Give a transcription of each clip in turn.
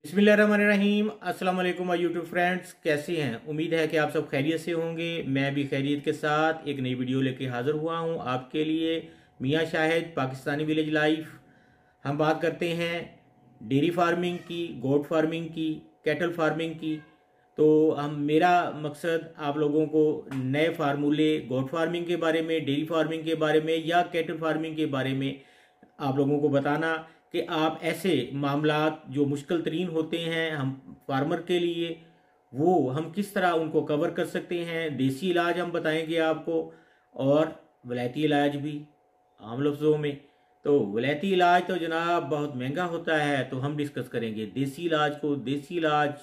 बिस्मिल्लाहिर्रहमानिर्रहीम। अस्सलाम वालेकुम माय यूट्यूब फ्रेंड्स, कैसे हैं? उम्मीद है कि आप सब खैरियत से होंगे। मैं भी खैरियत के साथ एक नई वीडियो लेके हाज़िर हुआ हूं आपके लिए। मियां शाहिद, पाकिस्तानी विलेज लाइफ। हम बात करते हैं डेयरी फार्मिंग की, गोट फार्मिंग की, कैटल फार्मिंग की। तो मेरा मकसद आप लोगों को नए फार्मूले गोट फार्मिंग के बारे में, डेयरी फार्मिंग के बारे में या कैटल फार्मिंग के बारे में आप लोगों को बताना कि आप ऐसे मामलात जो मुश्किल तरीन होते हैं हम फार्मर के लिए, वो हम किस तरह उनको कवर कर सकते हैं। देसी इलाज हम बताएंगे आपको, और वलायती इलाज भी आम लफ्ज़ों में। तो वलायती इलाज तो जनाब बहुत महंगा होता है, तो हम डिस्कस करेंगे देसी इलाज को। देसी इलाज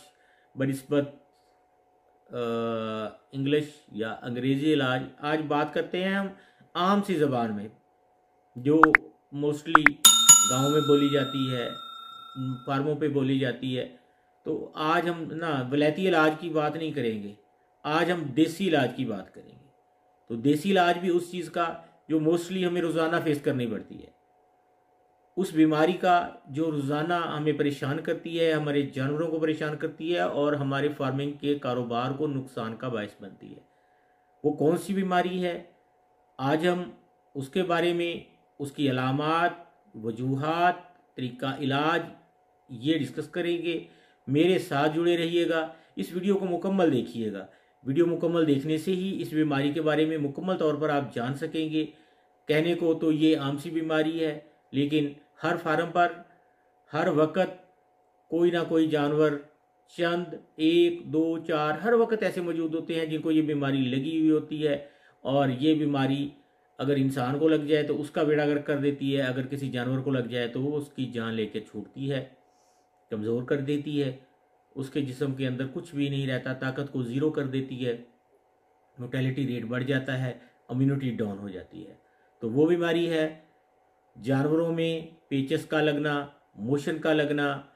बनिस्बत इंग्लिश या अंग्रेज़ी इलाज। आज बात करते हैं हम आम सी ज़बान में, जो मोस्टली गांव में बोली जाती है, फार्मों पे बोली जाती है। तो आज हम ना वलैती इलाज की बात नहीं करेंगे, आज हम देसी इलाज की बात करेंगे। तो देसी इलाज भी उस चीज़ का जो मोस्टली हमें रोज़ाना फेस करनी पड़ती है, उस बीमारी का जो रोज़ाना हमें परेशान करती है, हमारे जानवरों को परेशान करती है और हमारे फार्मिंग के कारोबार को नुकसान का बायस बनती है। वो कौन सी बीमारी है, आज हम उसके बारे में, उसकी अलामात, वजूहात, तरीका इलाज, ये डिस्कस करेंगे। मेरे साथ जुड़े रहिएगा, इस वीडियो को मुकम्मल देखिएगा। वीडियो मुकम्मल देखने से ही इस बीमारी के बारे में मुकम्मल तौर पर आप जान सकेंगे। कहने को तो ये आम सी बीमारी है, लेकिन हर फार्म पर हर वक्त कोई ना कोई जानवर, चंद, एक, दो, चार, हर वक्त ऐसे मौजूद होते हैं जिनको ये बीमारी लगी हुई होती है। और ये बीमारी अगर इंसान को लग जाए तो उसका बेड़ा गर्क कर देती है, अगर किसी जानवर को लग जाए तो वो उसकी जान लेके छूटती है, कमज़ोर कर देती है, उसके जिस्म के अंदर कुछ भी नहीं रहता, ताकत को ज़ीरो कर देती है, मोर्टेलिटी रेट बढ़ जाता है, इम्यूनिटी डाउन हो जाती है। तो वो बीमारी है जानवरों में पेचस का लगना, मोशन का लगना,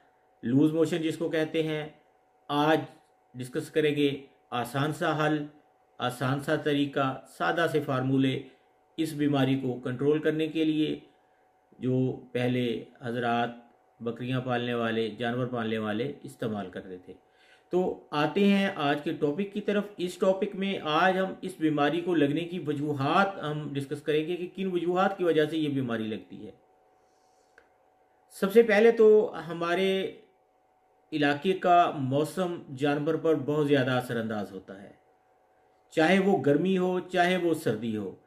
लूज मोशन जिसको कहते हैं। आज डिस्कस करेंगे आसान सा हल, आसान सा तरीका, सादा से फार्मूले इस बीमारी को कंट्रोल करने के लिए, जो पहले हजरात बकरियां पालने वाले, जानवर पालने वाले इस्तेमाल करते थे। तो आते हैं आज के टॉपिक की तरफ। इस टॉपिक में आज हम इस बीमारी को लगने की वजूहात हम डिस्कस करेंगे कि किन वजूहात की वजह से ये बीमारी लगती है। सबसे पहले तो हमारे इलाके का मौसम जानवर पर बहुत ज़्यादा असरअंदाज होता है, चाहे वो गर्मी हो चाहे वो सर्दी हो।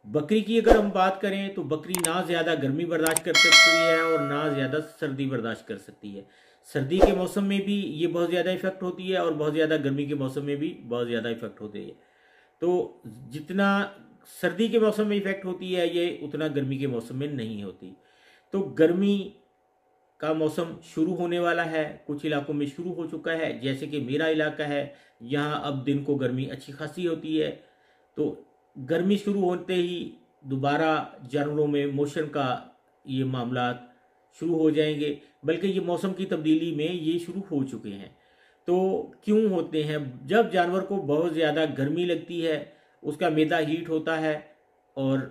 बकरी की अगर हम बात करें तो बकरी ना ज़्यादा गर्मी बर्दाश्त कर सकती है और ना ज़्यादा सर्दी बर्दाश्त कर सकती है। सर्दी के मौसम में भी ये बहुत ज़्यादा इफेक्ट होती है और बहुत ज़्यादा गर्मी के मौसम में भी बहुत ज़्यादा इफेक्ट होती है। तो जितना सर्दी के मौसम में इफेक्ट होती है ये, उतना गर्मी के मौसम में नहीं होती। तो गर्मी का मौसम शुरू होने वाला है, कुछ इलाकों में शुरू हो चुका है, जैसे कि मेरा इलाका है, यहाँ अब दिन को गर्मी अच्छी खासी होती है। तो गर्मी शुरू होते ही दोबारा जानवरों में मोशन का ये मामला शुरू हो जाएंगे, बल्कि ये मौसम की तब्दीली में ये शुरू हो चुके हैं। तो क्यों होते हैं? जब जानवर को बहुत ज़्यादा गर्मी लगती है, उसका मैदा हीट होता है और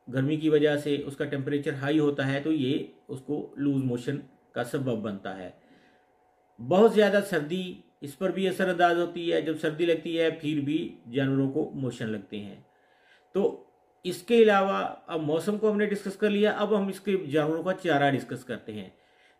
गर्मी की वजह से उसका टेम्परेचर हाई होता है, तो ये उसको लूज मोशन का सबब बनता है। बहुत ज़्यादा सर्दी इस पर भी असरअंदाज होती है। जब सर्दी लगती है फिर भी जानवरों को मोशन लगते हैं। तो इसके अलावा अब मौसम को हमने डिस्कस कर लिया, अब हम इसके जानवरों का चारा डिस्कस करते हैं।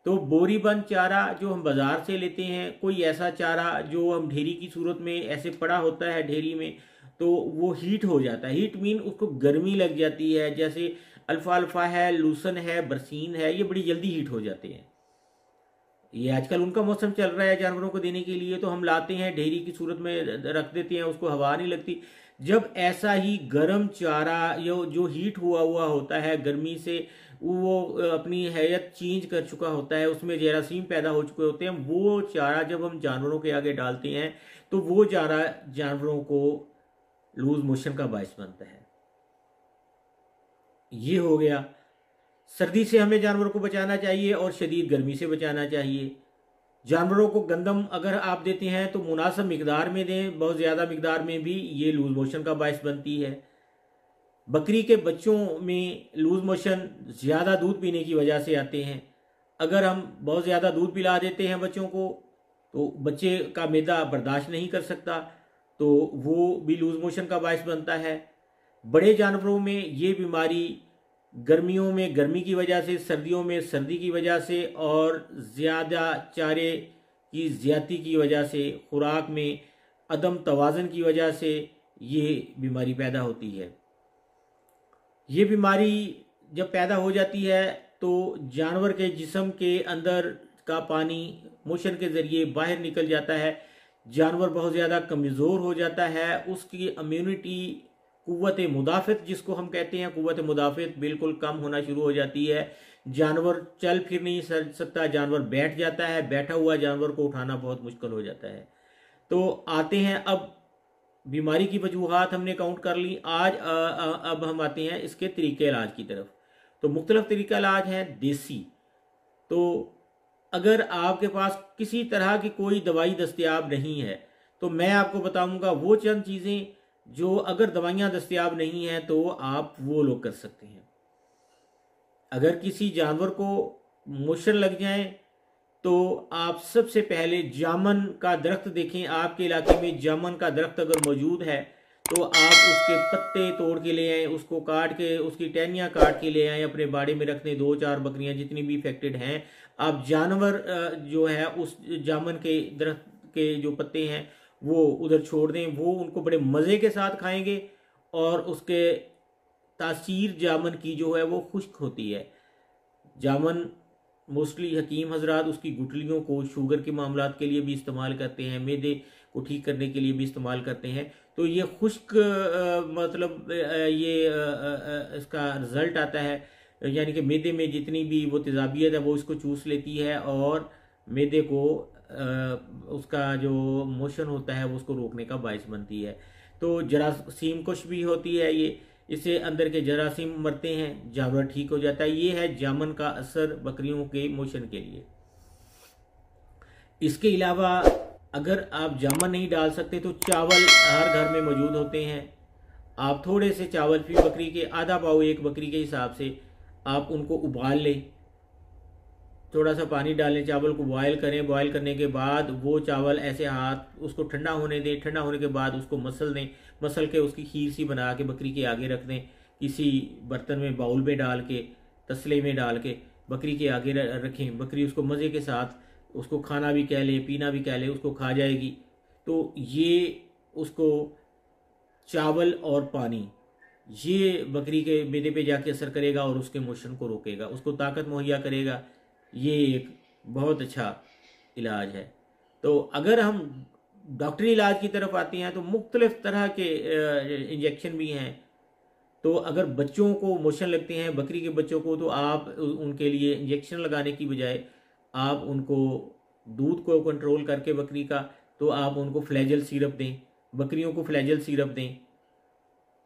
तो बोरी बंद चारा जो हम बाज़ार से लेते हैं, कोई ऐसा चारा जो हम ढेरी की सूरत में ऐसे पड़ा होता है ढेरी में, तो वो हीट हो जाता है। हीट मीन उसको गर्मी लग जाती है, जैसे अल्फ़ा अल्फ़ा है, लूसन है, बरसीन है, ये बड़ी जल्दी हीट हो जाते हैं। ये आजकल उनका मौसम चल रहा है जानवरों को देने के लिए, तो हम लाते हैं ढेरी की सूरत में रख देते हैं, उसको हवा नहीं लगती। जब ऐसा ही गर्म चारा जो हीट हुआ हुआ होता है गर्मी से, वो अपनी हैयत चेंज कर चुका होता है, उसमें जरासीम पैदा हो चुके होते हैं, वो चारा जब हम जानवरों के आगे डालते हैं तो वो चारा जानवरों को लूज मोशन का बायस बनता है। ये हो गया। सर्दी से हमें जानवरों को बचाना चाहिए और शदीद गर्मी से बचाना चाहिए। जानवरों को गंदम अगर आप देते हैं तो मुनासिब मिकदार में दें, बहुत ज़्यादा मिकदार में भी ये लूज मोशन का बायस बनती है। बकरी के बच्चों में लूज मोशन ज़्यादा दूध पीने की वजह से आते हैं। अगर हम बहुत ज़्यादा दूध पिला देते हैं बच्चों को तो बच्चे का मैदा बर्दाश्त नहीं कर सकता, तो वो भी लूज मोशन का बायस बनता है। बड़े जानवरों में ये बीमारी गर्मियों में गर्मी की वजह से, सर्दियों में सर्दी की वजह से और ज़्यादा चारे की ज़्यादती की वजह से, खुराक में अदम तवाज़न की वजह से ये बीमारी पैदा होती है। ये बीमारी जब पैदा हो जाती है तो जानवर के जिस्म के अंदर का पानी मोशन के ज़रिए बाहर निकल जाता है, जानवर बहुत ज़्यादा कमज़ोर हो जाता है, उसकी इम्यूनिटी, कुव्वत मुदाफ़त जिसको हम कहते हैं, कुव्वत मुदाफ़त बिल्कुल कम होना शुरू हो जाती है। जानवर चल फिर नहीं सकता, जानवर बैठ जाता है, बैठा हुआ जानवर को उठाना बहुत मुश्किल हो जाता है। तो आते हैं अब बीमारी की वजूहात हमने काउंट कर ली। आज अब हम आते हैं इसके तरीके इलाज की तरफ। तो मुख्तलिफ तरीका इलाज हैं देसी। तो अगर आपके पास किसी तरह की कोई दवाई दस्तयाब नहीं है तो मैं आपको बताऊंगा वो चंद चीज़ें जो अगर दवाइयाँ दस्तयाब नहीं हैं तो आप वो लोग कर सकते हैं। अगर किसी जानवर को मोशन लग जाए तो आप सबसे पहले जामन का दरख्त देखें, आपके इलाके में जामन का दरख्त अगर मौजूद है तो आप उसके पत्ते तोड़ के ले आएँ, उसको काट के, उसकी टहनियाँ काट के ले आएँ, अपने बाड़े में रख दें। 2-4 बकरियाँ जितनी भी इफेक्टेड हैं, आप जानवर जो है उस जामन के दरख्त के जो पत्ते हैं वो उधर छोड़ दें, वो उनको बड़े मज़े के साथ खाएंगे और उसके तासीर जामन की जो है वो खुश्क होती है। जामन मोस्टली हकीम हजरात उसकी गुठलियों को शुगर के मामलात के लिए भी इस्तेमाल करते हैं, मैदे को ठीक करने के लिए भी इस्तेमाल करते हैं। तो ये खुश्क मतलब इसका रिज़ल्ट आता है, यानी कि मैदे में जितनी भी वो तेज़ाबियत है वो इसको चूस लेती है और मैदे को उसका जो मोशन होता है वो उसको रोकने का बायस बनती है। तो जरासीम कुश भी होती है ये, इससे अंदर के जरासीम मरते हैं, जानवर ठीक हो जाता है। ये है जामन का असर बकरियों के मोशन के लिए। इसके अलावा अगर आप जामन नहीं डाल सकते तो चावल हर घर में मौजूद होते हैं। आप थोड़े से चावल फी बकरी के, आधा पाव एक बकरी के हिसाब से आप उनको उबाल लें, थोड़ा सा पानी डालें, चावल को बॉयल करें। बॉयल करने के बाद वो चावल ऐसे हाथ उसको ठंडा होने दें, ठंडा होने के बाद उसको मसल दें, मसल के उसकी खीर सी बना के बकरी के आगे रख दें, किसी बर्तन में, बाउल में डाल के, तसले में डाल के बकरी के आगे रखें। बकरी उसको मज़े के साथ उसको खाना भी कह ले, पीना भी कह ले, उसको खा जाएगी। तो ये उसको चावल और पानी ये बकरी के मैदे पे जाके असर करेगा और उसके मोशन को रोकेगा, उसको ताकत मुहैया करेगा। ये एक बहुत अच्छा इलाज है। तो अगर हम डॉक्टरी इलाज की तरफ आते हैं तो मुख्तलिफ तरह के इंजेक्शन भी हैं। तो अगर बच्चों को मोशन लगते हैं, बकरी के बच्चों को, तो आप उनके लिए इंजेक्शन लगाने की बजाय आप उनको दूध को कंट्रोल करके बकरी का, तो आप उनको फ्लैजल सिरप दें, बकरियों को फ्लैजल सिरप दें,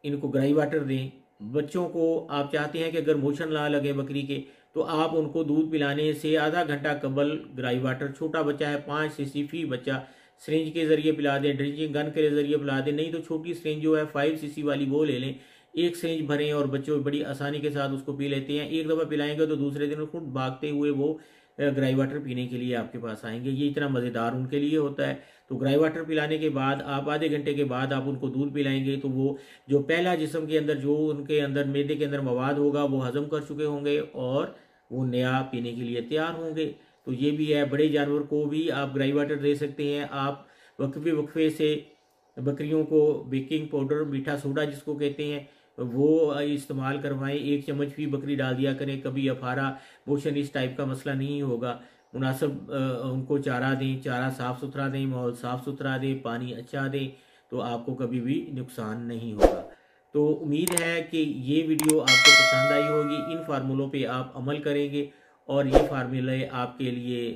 इनको ग्राई वाटर दें। बच्चों को आप चाहते हैं कि अगर मोशन ना लगे बकरी के तो आप उनको दूध पिलाने से आधा घंटा कबल ग्राई वाटर, छोटा बच्चा है 5 सीसी फी बच्चा, सिरिंज के ज़रिए पिला दें, ड्रिंचिंग गन के ज़रिए पिला दें। नहीं तो छोटी सिरिंज जो है 5 सीसी वाली वो ले लें, एक सिरिंज भरें और बच्चों बड़ी आसानी के साथ उसको पी लेते हैं। एक दफ़ा पिलाएंगे तो दूसरे दिन खुद भागते हुए वो ग्राई वाटर पीने के लिए आपके पास आएंगे। ये इतना मज़ेदार उनके लिए होता है। तो ग्राई वाटर पिलाने के बाद आप आधे घंटे के बाद आप उनको दूध पिलाएंगे तो वो जो पहला जिस्म के अंदर जो उनके अंदर मैदे के अंदर मवाद होगा वो हजम कर चुके होंगे और वो नया पीने के लिए तैयार होंगे। तो ये भी है। बड़े जानवर को भी आप ग्राई वाटर दे सकते हैं। आप वक्फे से बकरियों को बेकिंग पाउडर, मीठा सोडा जिसको कहते हैं, वो इस्तेमाल करवाएं। 1 चम्मच भी बकरी डाल दिया करें, कभी अफारा मोशन इस टाइप का मसला नहीं होगा। मुनासिब उनको चारा दें, चारा साफ़ सुथरा दें, माहौल साफ़ सुथरा दें, पानी अच्छा दें, तो आपको कभी भी नुकसान नहीं होगा। तो उम्मीद है कि ये वीडियो आपको पसंद आई होगी। इन फार्मूलों पे आप अमल करेंगे और ये फार्मूले आपके लिए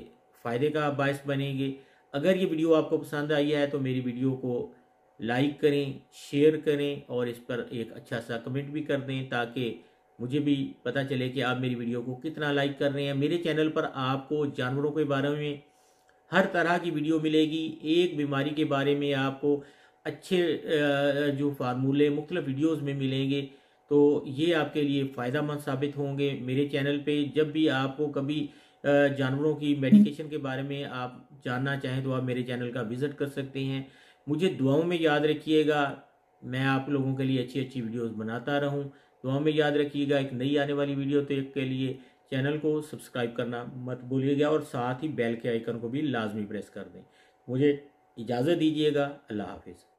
फ़ायदे का बायस बनेंगे। अगर ये वीडियो आपको पसंद आई है तो मेरी वीडियो को लाइक करें, शेयर करें और इस पर एक अच्छा सा कमेंट भी कर दें ताकि मुझे भी पता चले कि आप मेरी वीडियो को कितना लाइक कर रहे हैं। मेरे चैनल पर आपको जानवरों के बारे में हर तरह की वीडियो मिलेगी। एक बीमारी के बारे में आपको अच्छे जो फार्मूले मुख्तलिफ वीडियोस में मिलेंगे, तो ये आपके लिए फ़ायदा मंद साबित होंगे। मेरे चैनल पे जब भी आपको कभी जानवरों की मेडिकेशन के बारे में आप जानना चाहें तो आप मेरे चैनल का विज़िट कर सकते हैं। मुझे दुआओं में याद रखिएगा, मैं आप लोगों के लिए अच्छी अच्छी वीडियोस बनाता रहूं। दुआओं में याद रखिएगा। एक नई आने वाली वीडियो तक के लिए चैनल को सब्सक्राइब करना मत भूलिएगा और साथ ही बेल के आइकन को भी लाजमी प्रेस कर दें। मुझे इजाज़त दीजिएगा। अल्लाह हाफिज़।